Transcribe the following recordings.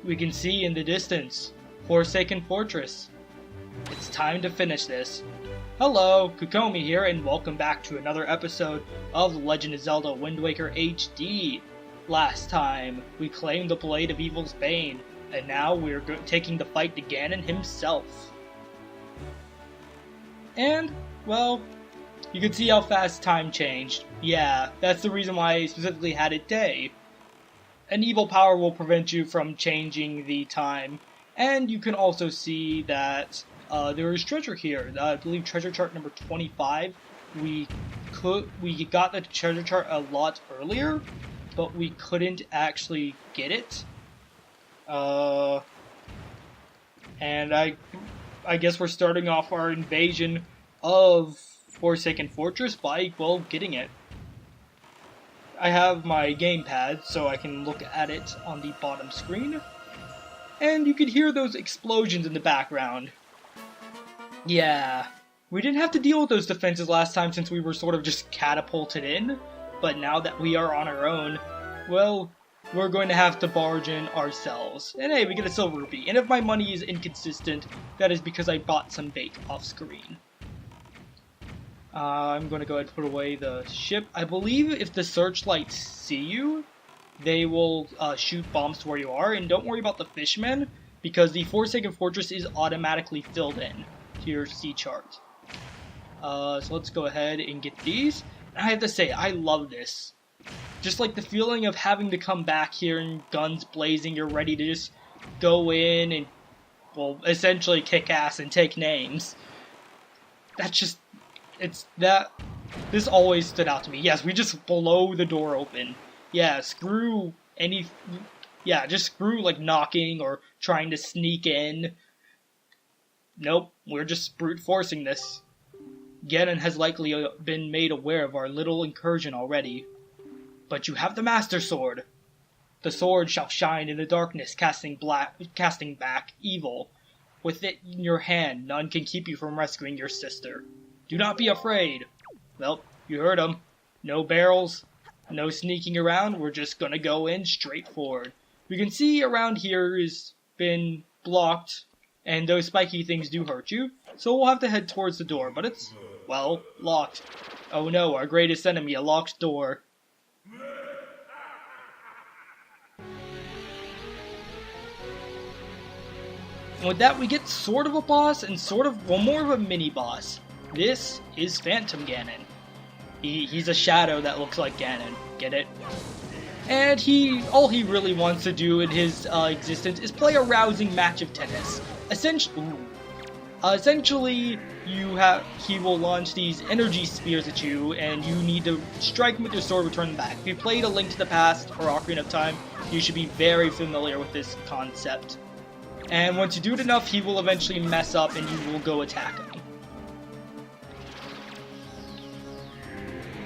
we can see in the distance, Forsaken Fortress. It's time to finish this. Hello, Kukomi here, and welcome back to another episode of The Legend of Zelda Wind Waker HD. Last time, we claimed the Blade of Evil's Bane, and now we're taking the fight to Ganon himself. And, well, you can see how fast time changed. Yeah, that's the reason why I specifically had it day. An evil power will prevent you from changing the time, and you can also see that there is treasure here. I believe treasure chart number 25. We got the treasure chart a lot earlier, but we couldn't actually get it. And I guess we're starting off our invasion of Forsaken Fortress by, well, getting it. I have my gamepad, so I can look at it on the bottom screen. And you can hear those explosions in the background. Yeah, we didn't have to deal with those defenses last time since we were sort of just catapulted in. But now that we are on our own, well, we're going to have to barge in ourselves. And hey, we get a silver rupee. And if my money is inconsistent, that is because I bought some bait off screen. I'm going to go ahead and put away the ship. I believe if the searchlights see you, they will shoot bombs to where you are. And don't worry about the fishmen, because the Forsaken Fortress is automatically filled in to your sea chart. So let's go ahead and get these. And I have to say, I love this. Just like the feeling of having to come back here and guns blazing, you're ready to just go in and, well, essentially kick ass and take names. That's just... This always stood out to me. Yes, we just blow the door open. Yeah, screw any... Yeah, just screw, like, knocking or trying to sneak in. Nope, we're just brute forcing this. Ganon has likely been made aware of our little incursion already. But you have the Master Sword. The sword shall shine in the darkness, casting back evil. With it in your hand, none can keep you from rescuing your sister. Do not be afraid. Well, you heard him. No barrels, no sneaking around, we're just gonna go in straight forward. We can see around here has been blocked, and those spiky things do hurt you, so we'll have to head towards the door, but it's, well, locked. Oh no, our greatest enemy, a locked door. And with that, we get sort of a boss, and sort of, well, more of a mini-boss. This is Phantom Ganon. He's a shadow that looks like Ganon. Get it? And all he really wants to do in his existence is play a rousing match of tennis. Essentially, he will launch these energy spears at you, and you need to strike him with your sword, return them back. If you played A Link to the Past or Ocarina of Time, you should be very familiar with this concept. And once you do it enough, he will eventually mess up, and you will go attack him.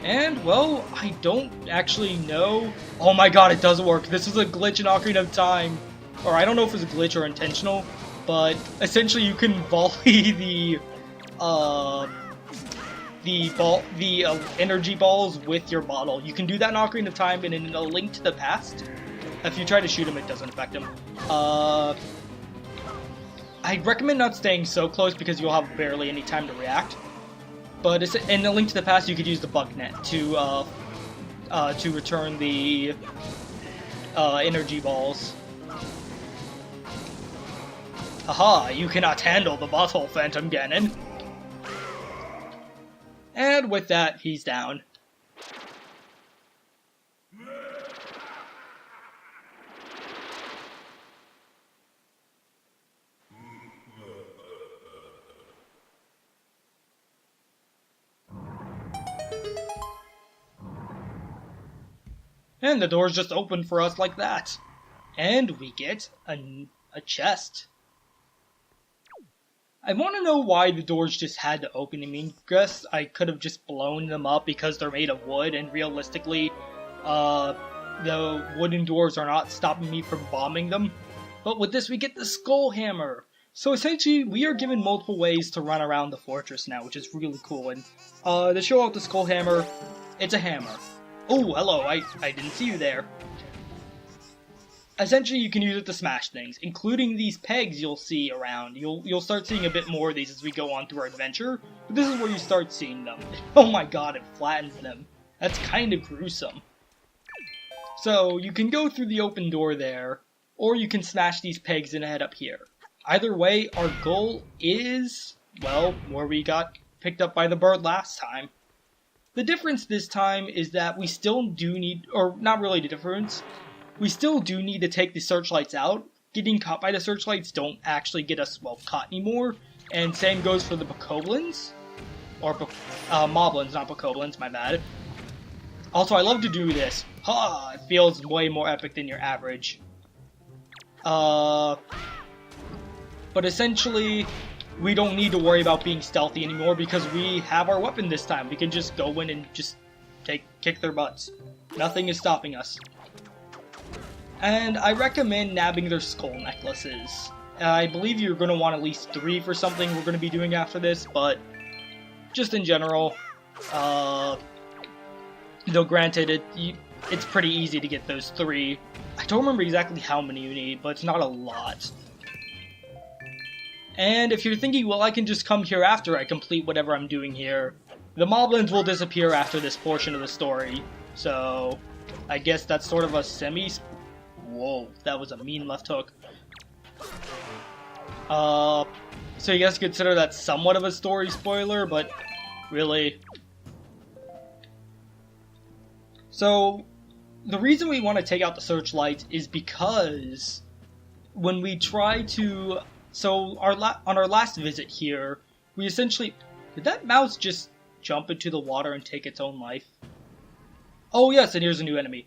And, well, I don't actually know. Oh my god, it does work. This is a glitch in Ocarina of Time. Or I don't know if it's a glitch or intentional, but essentially you can volley the energy balls with your bottle. You can do that in Ocarina of Time, and in A Link to the Past, if you try to shoot him, it doesn't affect him. I'd recommend not staying so close because you'll have barely any time to react. But in A Link to the Past, you could use the bug net to return the energy balls. Haha, you cannot handle the bottle, Phantom Ganon. And with that, he's down. And the doors just open for us like that. And we get a chest. I want to know why the doors just had to open. I mean, guess I could have just blown them up because they're made of wood, and realistically, the wooden doors are not stopping me from bombing them. But with this, we get the Skull Hammer. So essentially, we are given multiple ways to run around the fortress now, which is really cool. And to show off the Skull Hammer, it's a hammer. Oh, hello, I didn't see you there. essentially you can use it to smash things, including these pegs you'll see around. You'll start seeing a bit more of these as we go on through our adventure, but this is where you start seeing them. Oh my god, it flattens them. That's kind of gruesome. So, you can go through the open door there, or you can smash these pegs and head up here. Either way, our goal is, well, where we got picked up by the bird last time. The difference this time is that we still do need, or not really the difference, we still do need to take the searchlights out. Getting caught by the searchlights don't actually get us, well, caught anymore. And same goes for the bokoblins. Or, moblins, not bokoblins, my bad. Also, I love to do this. Ha! It feels way more epic than your average. But essentially, we don't need to worry about being stealthy anymore because we have our weapon this time. We can just go in and just kick their butts. Nothing is stopping us. And I recommend nabbing their skull necklaces. I believe you're going to want at least 3 for something we're going to be doing after this, but just in general, though granted, it's pretty easy to get those 3. I don't remember exactly how many you need, but it's not a lot. And if you're thinking, well, I can just come here after I complete whatever I'm doing here, the moblins will disappear after this portion of the story, so I guess that's sort of a Whoa, that was a mean left hook. So you guys consider that somewhat of a story spoiler, but really. So, the reason we want to take out the searchlight is because when we try to... So, on our last visit here, we essentially... Did that mouse just jump into the water and take its own life? Oh yes, and here's a new enemy.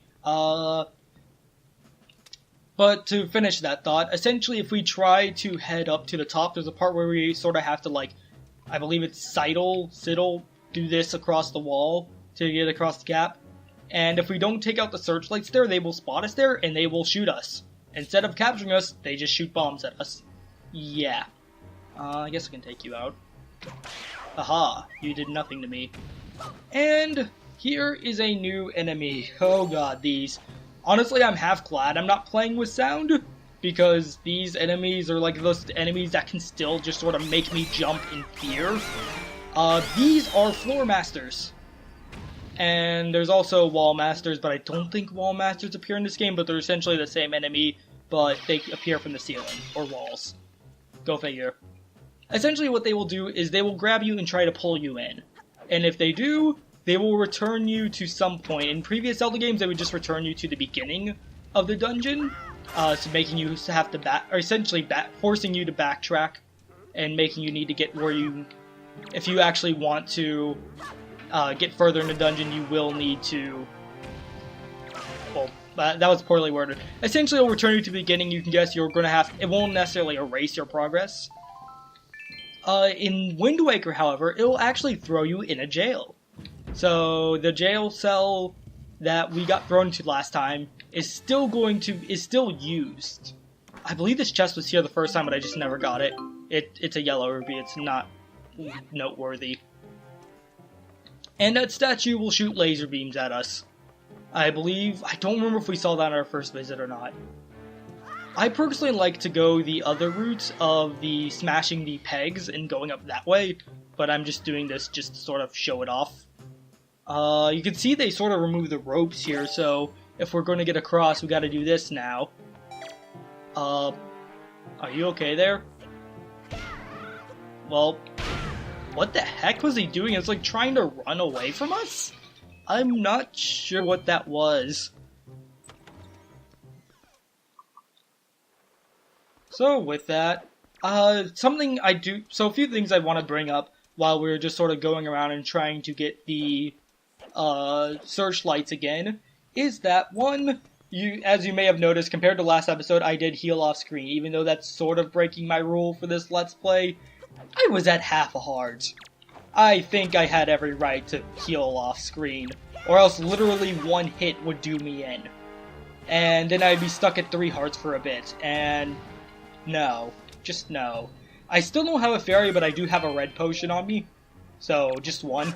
But to finish that thought, essentially if we try to head up to the top, there's a part where we sort of have to, like, I believe it's sidle, do this across the wall to get across the gap. And if we don't take out the searchlights there, they will spot us there and they will shoot us. Instead of capturing us, they just shoot bombs at us. Yeah. I guess I can take you out. Aha, you did nothing to me. And here is a new enemy. Oh god, these. Honestly, I'm half glad I'm not playing with sound, because these enemies are like those enemies that can still just sort of make me jump in fear. These are floor masters. And there's also wall masters, but I don't think wall masters appear in this game, but they're essentially the same enemy, but they appear from the ceiling, or walls. Go figure. Essentially what they will do is they will grab you and try to pull you in. And if they do, they will return you to some point. In previous Zelda games, they would just return you to the beginning of the dungeon, so making you have to forcing you to backtrack, and making you need to get where you, if you actually want to get further in the dungeon, you will need to, well, that was poorly worded. Essentially, it'll return you to the beginning. You can guess you're going to have, it won't necessarily erase your progress. In Wind Waker, however, it will actually throw you in a jail. So, the jail cell that we got thrown into last time is still used. I believe this chest was here the first time, but I just never got it. It's a yellow ruby, it's not noteworthy. And that statue will shoot laser beams at us. I don't remember if we saw that on our first visit or not. I personally like to go the other route of the smashing the pegs and going up that way, but I'm just doing this just to sort of show it off. You can see they sort of remove the ropes here, so if we're going to get across, we gotta do this now. Are you okay there? Well, what the heck was he doing? It's like trying to run away from us? I'm not sure what that was. So with that, a few things I want to bring up while we're just sort of going around and trying to get the searchlights again, is that one, as you may have noticed, compared to last episode, I did heal off screen, even though that's sort of breaking my rule for this Let's Play. I was at half a heart. I think I had every right to heal off screen, or else literally one hit would do me in. And then I'd be stuck at 3 hearts for a bit, and no. Just no. I still don't have a fairy, but I do have a red potion on me. So, just one.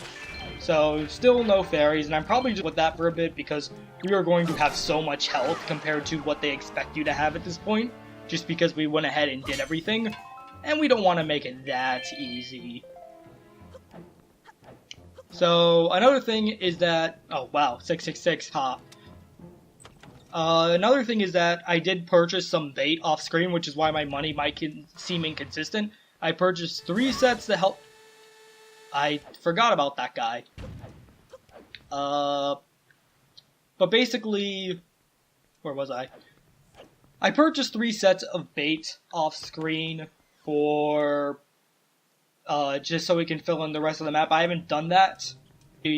So, still no fairies, and I'm probably just with that for a bit because we are going to have so much health compared to what they expect you to have at this point, just because we went ahead and did everything, and we don't want to make it that easy. So, another thing is that, oh wow, 666, ha. Another thing is that I did purchase some bait off screen, which is why my money might seem inconsistent. I purchased 3 sets to help. I forgot about that guy. But basically, where was I? I purchased 3 sets of bait off screen for, just so we can fill in the rest of the map. I haven't done that.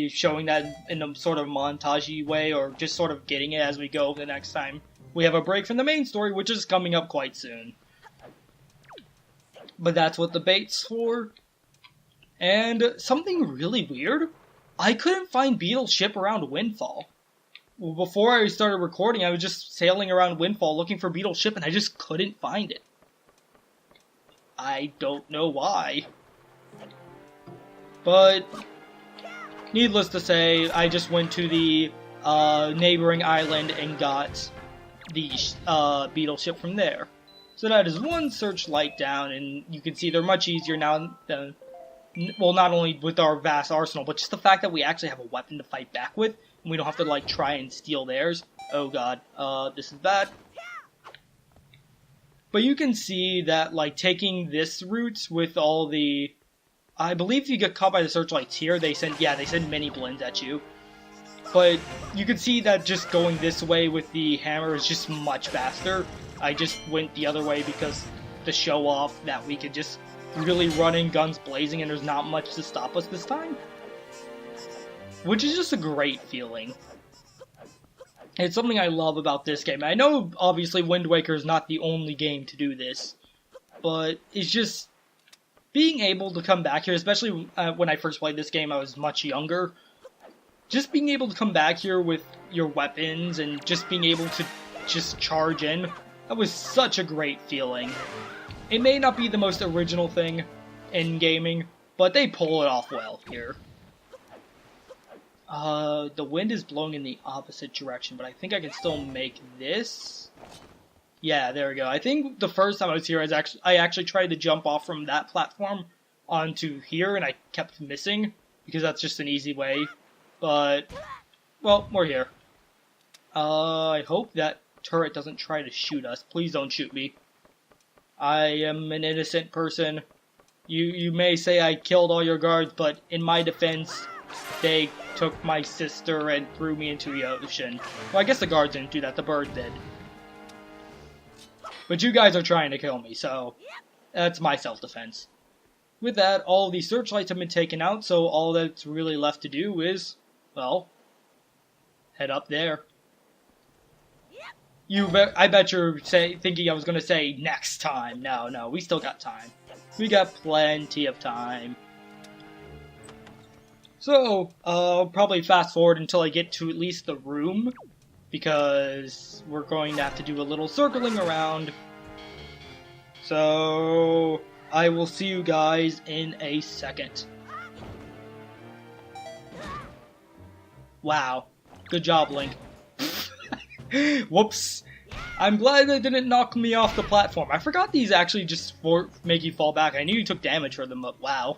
Showing that in a sort of montage-y way, or just sort of getting it as we go the next time we have a break from the main story, which is coming up quite soon. But that's what the bait's for. And something really weird, I couldn't find Beetle's ship around Windfall. Well, before I started recording, I was just sailing around Windfall looking for Beetle's ship, and I just couldn't find it. I don't know why. But needless to say, I just went to the neighboring island and got the Beetle ship from there. So that is one searchlight down, and you can see they're much easier now than, well, not only with our vast arsenal, but just the fact that we actually have a weapon to fight back with, and we don't have to, like, try and steal theirs. Oh god, this is bad. But you can see that, like, taking this route with all the, I believe if you get caught by the searchlights here, they send mini blends at you. But you can see that just going this way with the hammer is just much faster. I just went the other way because to show off that we could just really run in guns blazing and there's not much to stop us this time. Which is just a great feeling. It's something I love about this game. I know, obviously, Wind Waker is not the only game to do this, but it's just being able to come back here, especially when I first played this game, I was much younger. Just being able to come back here with your weapons and just being able to just charge in, that was such a great feeling. It may not be the most original thing in gaming, but they pull it off well here. The wind is blowing in the opposite direction, but I think I can still make this. Yeah, there we go. I think the first time I was here, I actually tried to jump off from that platform onto here, and I kept missing, because that's just an easy way. But, well, we're here. I hope that turret doesn't try to shoot us. Please don't shoot me. I am an innocent person. You may say I killed all your guards, but in my defense, they took my sister and threw me into the ocean. Well, I guess the guards didn't do that, the bird did. But you guys are trying to kill me, so that's my self-defense. With that, all the searchlights have been taken out, so all that's really left to do is, well, head up there. I bet you're thinking I was going to say next time. No, we still got time. We got plenty of time. So, I'll probably fast forward until I get to at least the room, because we're going to have to do a little circling around. So, I will see you guys in a second. Wow. Good job, Link. Whoops. I'm glad they didn't knock me off the platform. I forgot these actually just make you fall back. I knew you took damage for them, but wow.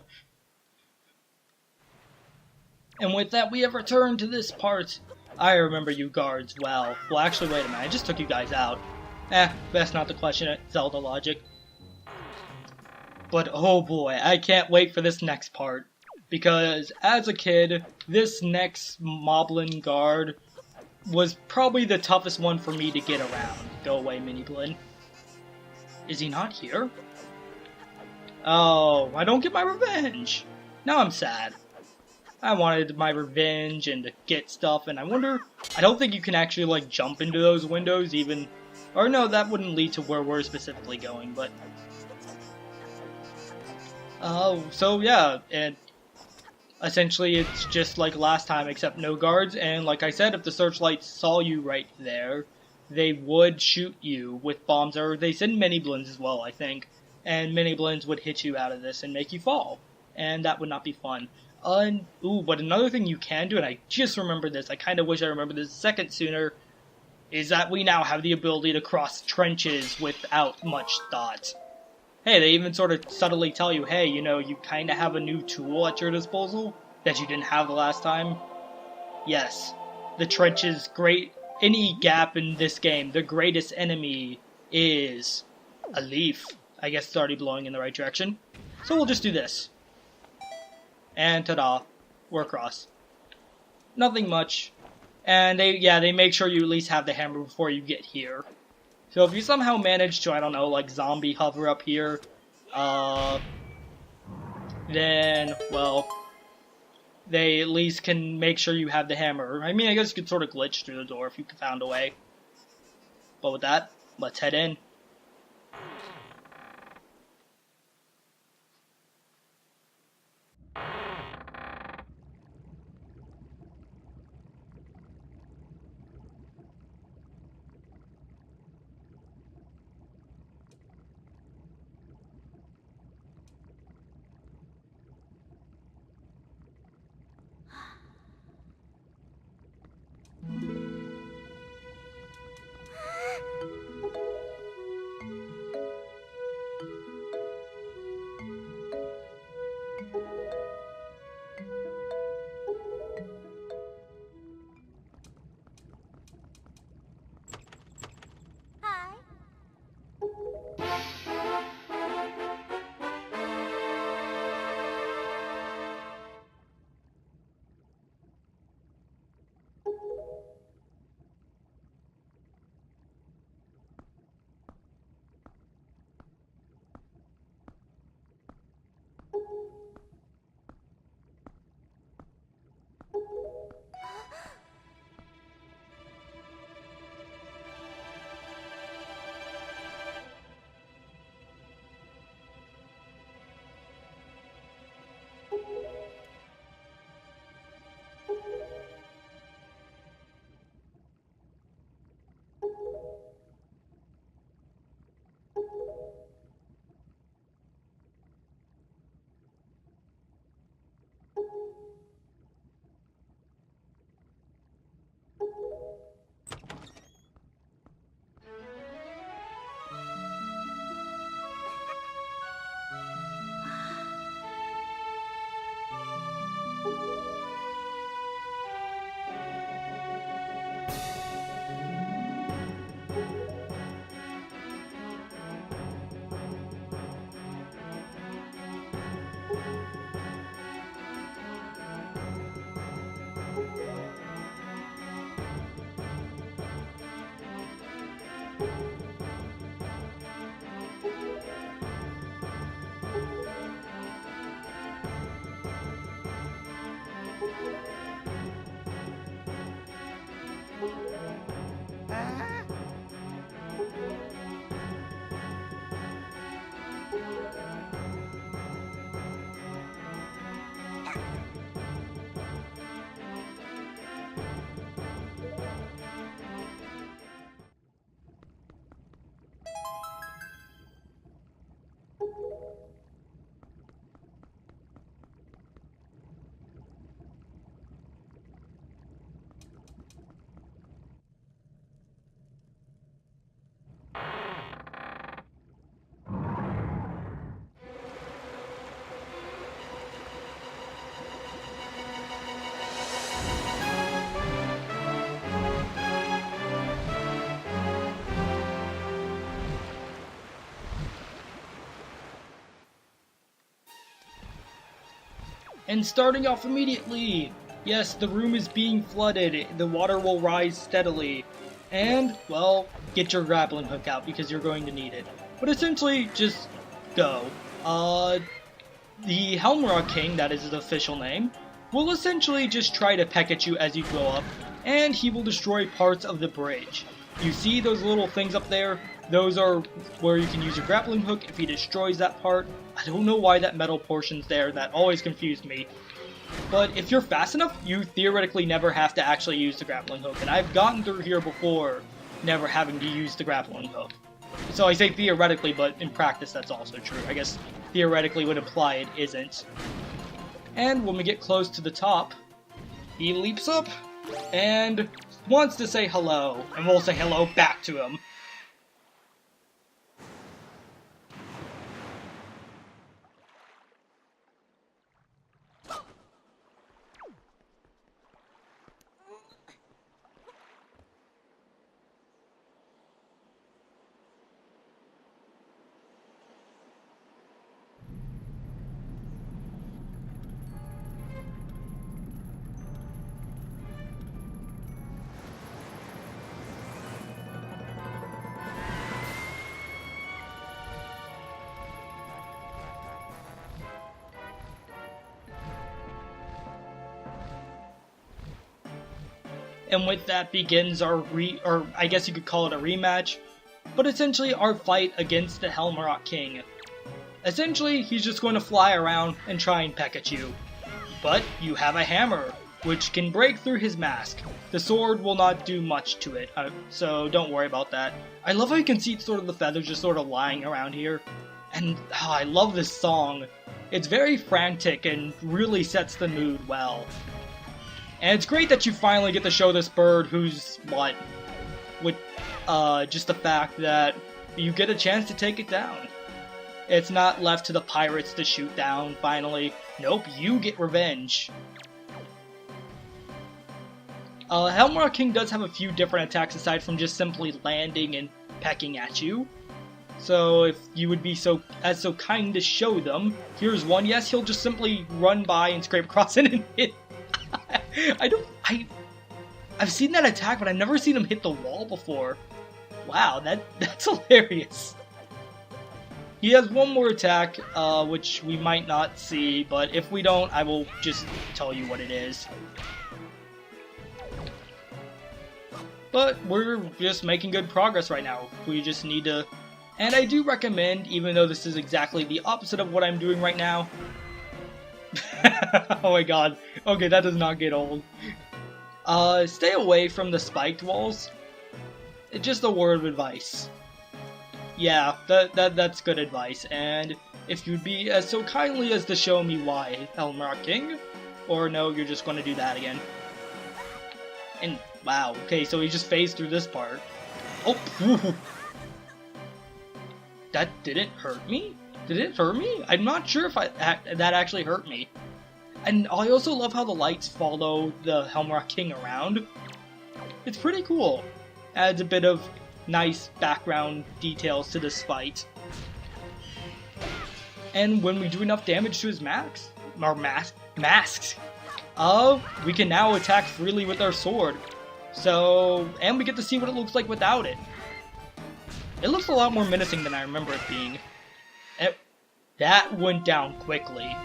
And with that, we have returned to this part. I remember you guards well. Well, actually, wait a minute. I just took you guys out. Best not to question it. Zelda logic. But oh boy, I can't wait for this next part. Because as a kid, this next Moblin guard was probably the toughest one for me to get around. Go away, Mini Blin. Is he not here? Oh, I don't get my revenge. Now I'm sad. I wanted my revenge and to get stuff, and I don't think you can actually, like, jump into those windows even, or no, that wouldn't lead to where we're specifically going, but, so yeah, and essentially it's just like last time, except no guards, and like I said, if the searchlights saw you right there, they would shoot you with bombs, or they send mini blends as well, I think, and mini blends would hit you out of this and make you fall. and that would not be fun. But another thing you can do, and I just remembered this, I kind of wish I remembered this a second sooner, is that we now have the ability to cross trenches without much thought. Hey, they even sort of subtly tell you, hey, you know, you kind of have a new tool at your disposal that you didn't have the last time. Yes, the trenches, great. Any gap in this game, the greatest enemy is a leaf. I guess it's already blowing in the right direction. So we'll just do this. And ta-da, we're across. Nothing much. And they make sure you at least have the hammer before you get here. So if you somehow manage to, I don't know, like zombie hover up here, then, well, they at least can make sure you have the hammer. I mean, I guess you could sort of glitch through the door if you found a way. But with that, let's head in. And starting off immediately, yes, the room is being flooded, the water will rise steadily, and, well, get your grappling hook out because you're going to need it. But essentially, just go. The Helmrock King, that is his official name, will essentially just try to peck at you as you go up, and he will destroy parts of the bridge. You see those little things up there? Those are where you can use your grappling hook if he destroys that part. I don't know why that metal portion's there, that always confused me. But if you're fast enough, you theoretically never have to actually use the grappling hook, and I've gotten through here before never having to use the grappling hook. So I say theoretically, but in practice that's also true. I guess theoretically would imply it isn't. And when we get close to the top, he leaps up and wants to say hello, and we'll say hello back to him. And with that begins our or I guess you could call it a rematch, but essentially our fight against the Helmrock King. Essentially, he's just going to fly around and try and peck at you. But you have a hammer, which can break through his mask. The sword will not do much to it, so don't worry about that. I love how you can see sort of the feathers just sort of lying around here. And I love this song. It's very frantic and really sets the mood well. And it's great that you finally get to show this bird who's, what, with just the fact that you get a chance to take it down. It's not left to the pirates to shoot down, finally. Nope, you get revenge. Helmrock King does have a few different attacks aside from just simply landing and pecking at you. So if you would be so kind to show them, here's one. Yes, he'll just simply run by and scrape across it and hit. I've seen that attack, but I've never seen him hit the wall before. Wow, that's hilarious. He has one more attack, which we might not see, but if we don't, I will just tell you what it is. But we're just making good progress right now. We just need to... And I do recommend, even though this is exactly the opposite of what I'm doing right now... Oh my god. Okay, that does not get old. Stay away from the spiked walls. It's just a word of advice. Yeah, that's good advice. And if you'd be so kindly as to show me why, Helmrock King, or no, you're just going to do that again. And wow, okay, so he just phased through this part. Oh, whew. That didn't hurt me? Did it hurt me? I'm not sure if that actually hurt me. And I also love how the lights follow the Helmrock King around. It's pretty cool. Adds a bit of nice background details to this fight. And when we do enough damage to his masks, we can now attack freely with our sword. So, and we get to see what it looks like without it. It looks a lot more menacing than I remember it being. That went down quickly.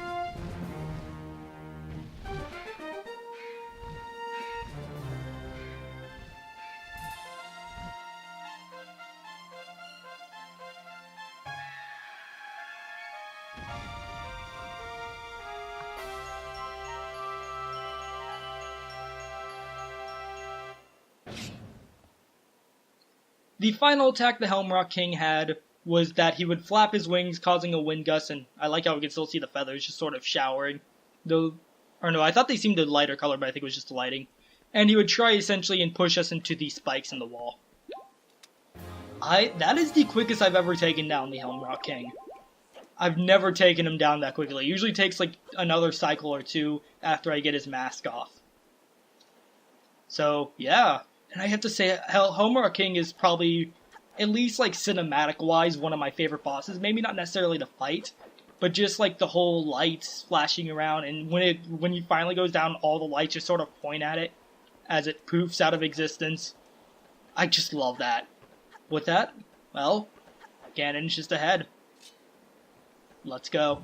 The final attack the Helmrock King had was that he would flap his wings, causing a wind gust, and I like how we can still see the feathers just sort of showering. Though, or no, I thought they seemed a lighter color, but I think it was just the lighting. And he would try essentially and push us into the spikes in the wall. That is the quickest I've ever taken down the Helmrock King. I've never taken him down that quickly. It usually takes like another cycle or two after I get his mask off. So, yeah. And I have to say, Helmrock King is probably, at least like cinematic-wise, one of my favorite bosses. Maybe not necessarily the fight, but just like the whole lights flashing around, and when he finally goes down, all the lights just sort of point at it as it poofs out of existence. I just love that. With that, well, Ganon's just ahead. Let's go.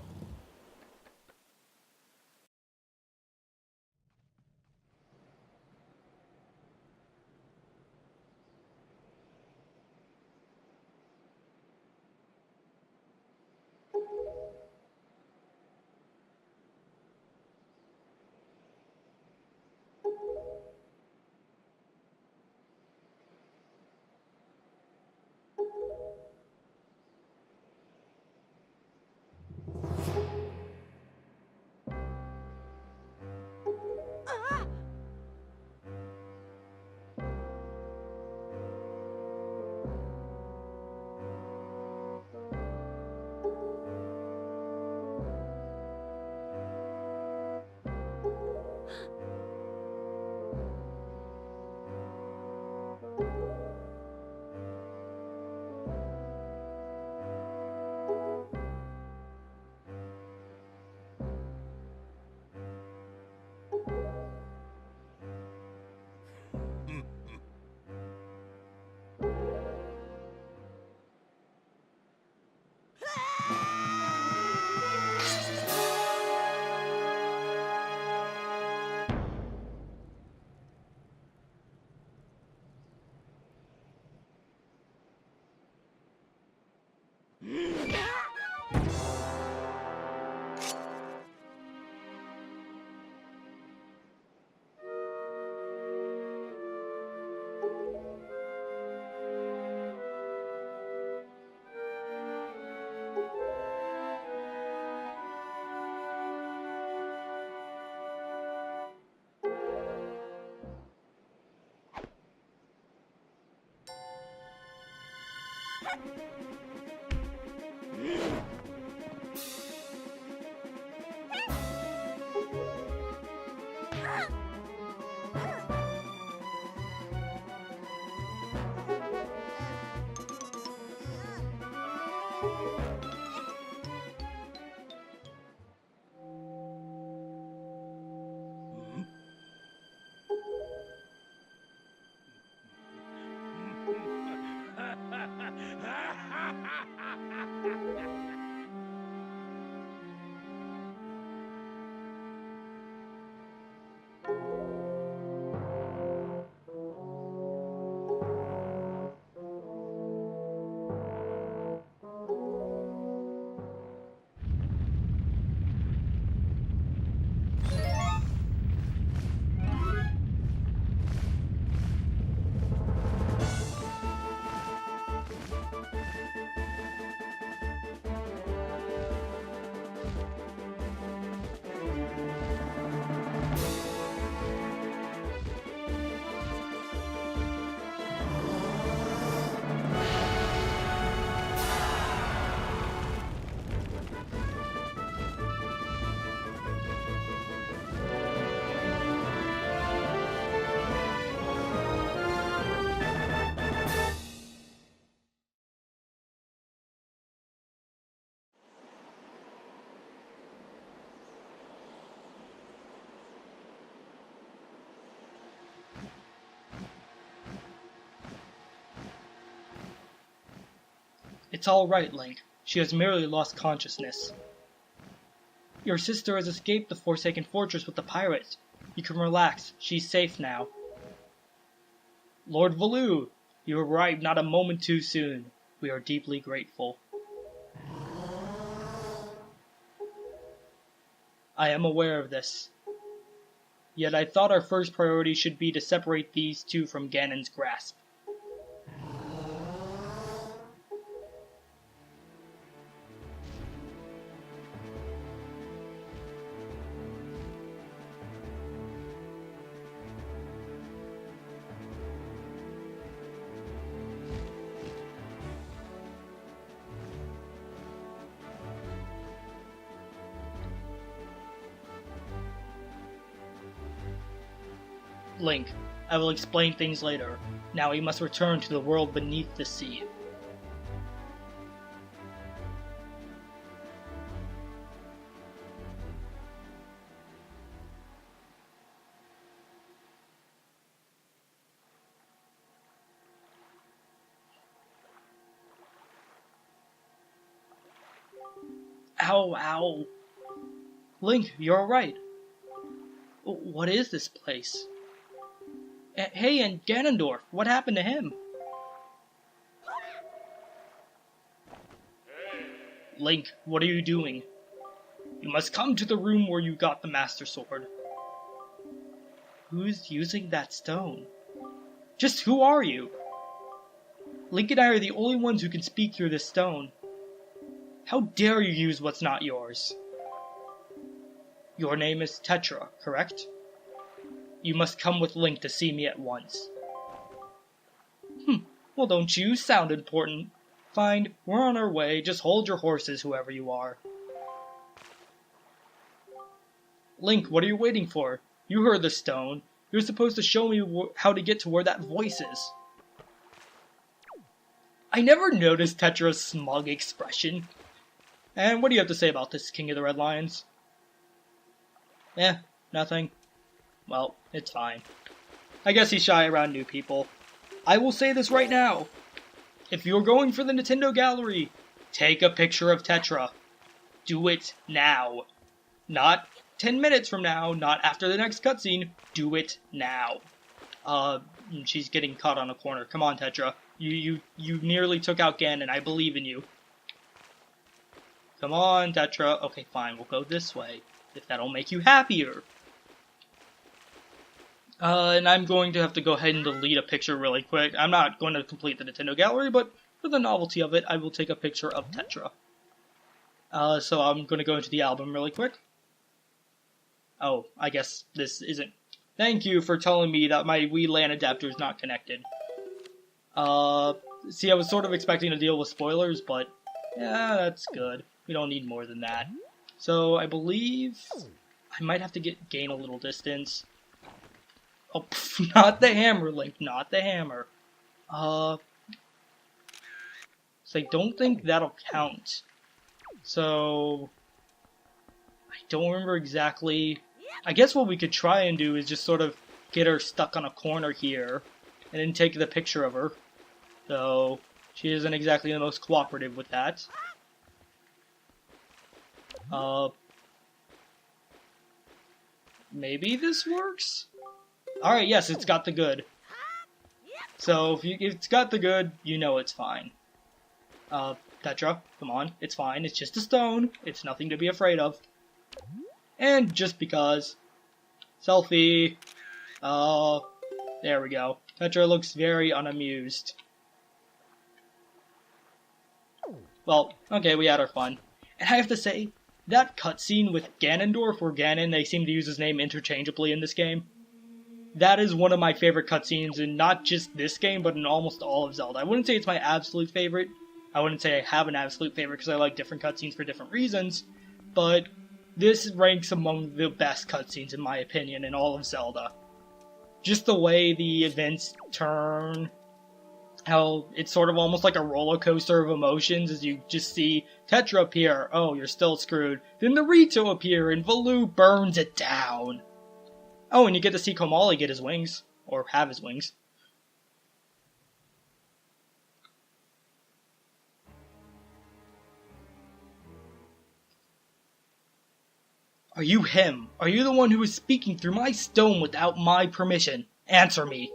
It's all right, Link. She has merely lost consciousness. Your sister has escaped the Forsaken Fortress with the pirates. You can relax. She's safe now. Lord Valoo, you arrived not a moment too soon. We are deeply grateful. I am aware of this. Yet I thought our first priority should be to separate these two from Ganon's grasp. Link, I will explain things later. Now we must return to the world beneath the sea. Ow, ow. Link, you're right. What is this place? Hey, and Ganondorf, what happened to him? Link, what are you doing? You must come to the room where you got the Master Sword. Who's using that stone? Just who are you? Link and I are the only ones who can speak through this stone. How dare you use what's not yours? Your name is Tetra, correct? You must come with Link to see me at once. Well, don't you sound important? Fine, we're on our way. Just hold your horses, whoever you are. Link, what are you waiting for? You heard the stone. You're supposed to show me how to get to where that voice is. I never noticed Tetra's smug expression. And what do you have to say about this, King of the Red Lions? Nothing. Well, it's fine. I guess he's shy around new people. I will say this right now. If you're going for the Nintendo Gallery, take a picture of Tetra. Do it now. Not 10 minutes from now, not after the next cutscene. Do it now. She's getting caught on a corner. Come on, Tetra. You nearly took out Ganon. I believe in you. Come on, Tetra. Okay, fine. We'll go this way. If that'll make you happier. And I'm going to have to go ahead and delete a picture really quick. I'm not going to complete the Nintendo Gallery, but for the novelty of it, I will take a picture of Tetra. So I'm going to go into the album really quick. Oh, I guess this isn't... Thank you for telling me that my Wii LAN adapter is not connected. See, I was sort of expecting to deal with spoilers, but yeah, that's good. We don't need more than that. So I believe I might have to gain a little distance. Oh, pff, not the hammer, Link, not the hammer. So I don't think that'll count. So I don't remember exactly. I guess what we could try and do is just sort of get her stuck on a corner here, and then take the picture of her. So she isn't exactly the most cooperative with that. Maybe this works? Alright, yes, it's got the good. So, if it's got the good, you know it's fine. Tetra, come on, it's fine, it's just a stone, it's nothing to be afraid of. And just because. Selfie. There we go. Tetra looks very unamused. Well, okay, we had our fun. And I have to say, that cutscene with Ganondorf, or Ganon, they seem to use his name interchangeably in this game. That is one of my favorite cutscenes in not just this game, but in almost all of Zelda. I wouldn't say it's my absolute favorite. I wouldn't say I have an absolute favorite because I like different cutscenes for different reasons. But this ranks among the best cutscenes, in my opinion, in all of Zelda. Just the way the events turn, how it's sort of almost like a roller coaster of emotions as you just see Tetra appear, oh, you're still screwed. Then the Rito appear, and Valoo burns it down. Oh, and you get to see Komali get his wings, or have his wings. Are you him? Are you the one who is speaking through my stone without my permission? Answer me!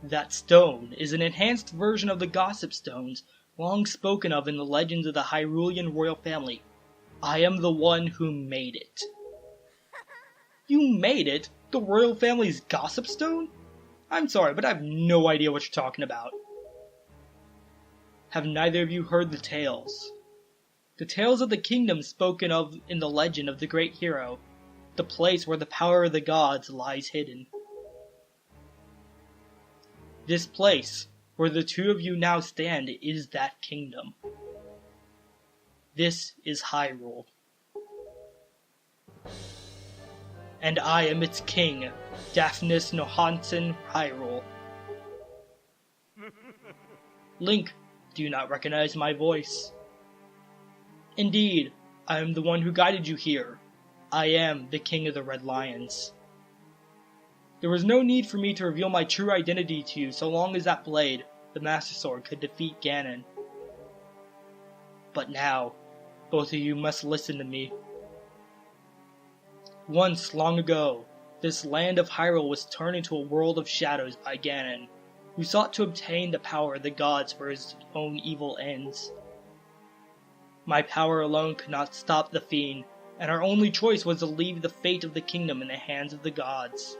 That stone is an enhanced version of the Gossip Stones, long spoken of in the legends of the Hyrule royal family. I am the one who made it. You made it? The royal family's Gossip Stone? I'm sorry, but I have no idea what you're talking about. Have neither of you heard the tales? The tales of the kingdom spoken of in the legend of the great hero, the place where the power of the gods lies hidden. This place, where the two of you now stand, is that kingdom. This is Hyrule. And I am its king, Daphnis Nohansen Hyrule. Link, do you not recognize my voice? Indeed, I am the one who guided you here. I am the King of the Red Lions. There was no need for me to reveal my true identity to you so long as that blade, the Master Sword, could defeat Ganon. But now, both of you must listen to me. Once, long ago, this land of Hyrule was turned into a world of shadows by Ganon, who sought to obtain the power of the gods for his own evil ends. My power alone could not stop the fiend, and our only choice was to leave the fate of the kingdom in the hands of the gods.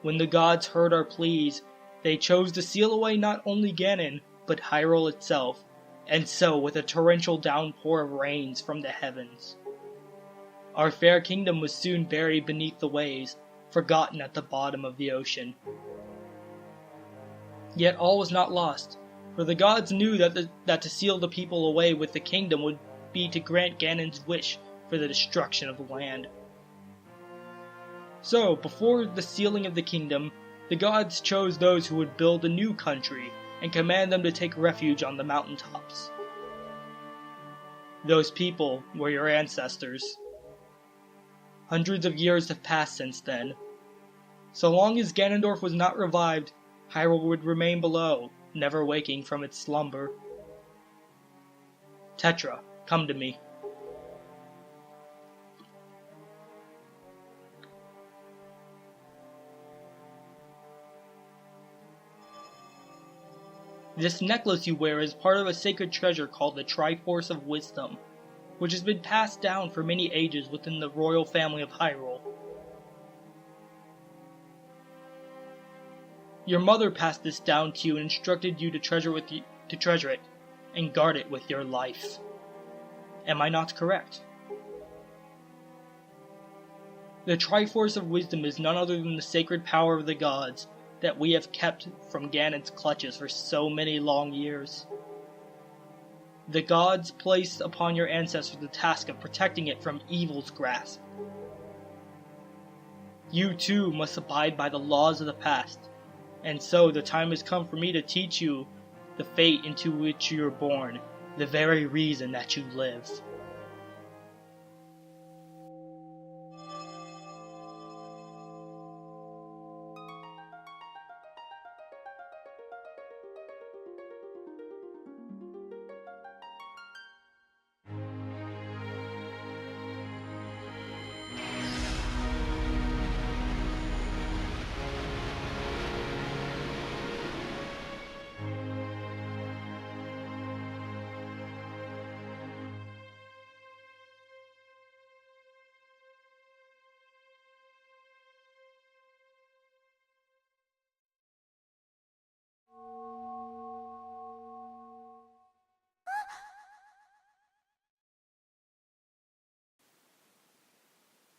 When the gods heard our pleas, they chose to seal away not only Ganon, but Hyrule itself, and so with a torrential downpour of rains from the heavens. Our fair kingdom was soon buried beneath the waves, forgotten at the bottom of the ocean. Yet all was not lost, for the gods knew that to seal the people away with the kingdom would be to grant Ganon's wish for the destruction of the land. So, before the sealing of the kingdom, the gods chose those who would build a new country and command them to take refuge on the mountaintops. Those people were your ancestors. Hundreds of years have passed since then. So long as Ganondorf was not revived, Hyrule would remain below, never waking from its slumber. Tetra, come to me. This necklace you wear is part of a sacred treasure called the Triforce of Wisdom, which has been passed down for many ages within the royal family of Hyrule. Your mother passed this down to you and instructed you to treasure it and guard it with your life. Am I not correct? The Triforce of Wisdom is none other than the sacred power of the gods, that we have kept from Ganon's clutches for so many long years. The gods placed upon your ancestors the task of protecting it from evil's grasp. You too must abide by the laws of the past, and so the time has come for me to teach you the fate into which you are born, the very reason that you live.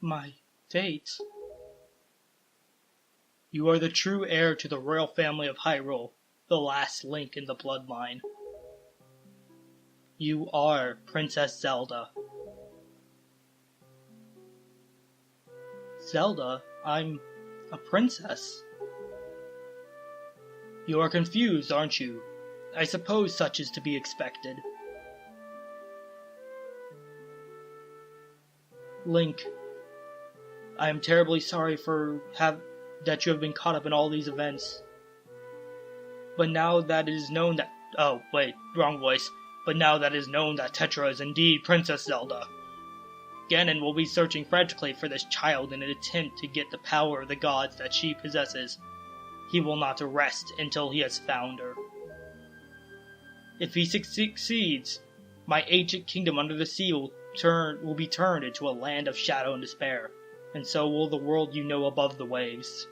My fate? You are the true heir to the royal family of Ayrll, the last link in the bloodline. You are Princess Zelda. Zelda? I'm a princess. You are confused, aren't you? I suppose such is to be expected. Link, I am terribly sorry that you have been caught up in all these events. But now that it is known that... Oh, wait, wrong voice. But now that it is known that Tetra is indeed Princess Zelda, Ganon will be searching frantically for this child in an attempt to get the power of the gods that she possesses. He will not rest until he has found her. If he succeeds, my ancient kingdom under the sea will be turned into a land of shadow and despair, and so will the world you know above the waves.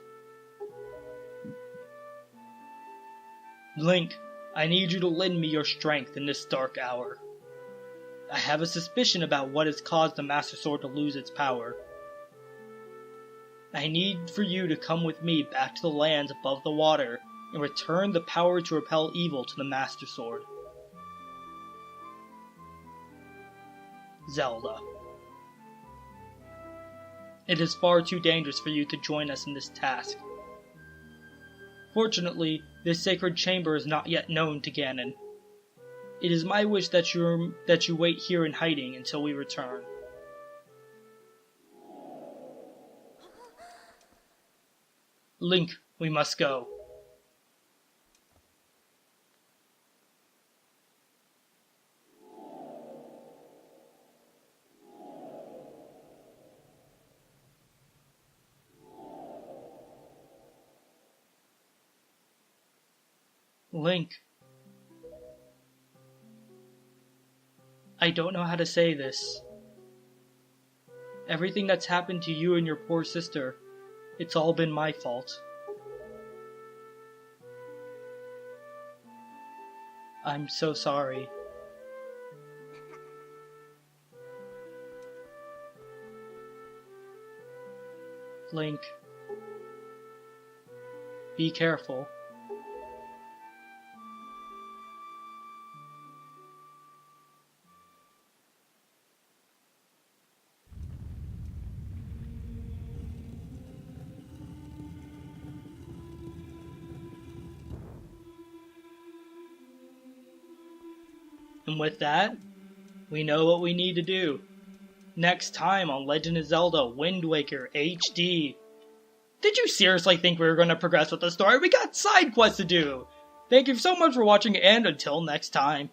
Link, I need you to lend me your strength in this dark hour. I have a suspicion about what has caused the Master Sword to lose its power. I need for you to come with me back to the lands above the water and return the power to repel evil to the Master Sword. Zelda. It is far too dangerous for you to join us in this task. Fortunately, this sacred chamber is not yet known to Ganon. It is my wish that you wait here in hiding until we return. Link, we must go. Link. I don't know how to say this. Everything that's happened to you and your poor sister, it's all been my fault. I'm so sorry. Link. Be careful. And with that, we know what we need to do. Next time on Legend of Zelda Wind Waker HD. Did you seriously think we were going to progress with the story? We got side quests to do! Thank you so much for watching, and until next time.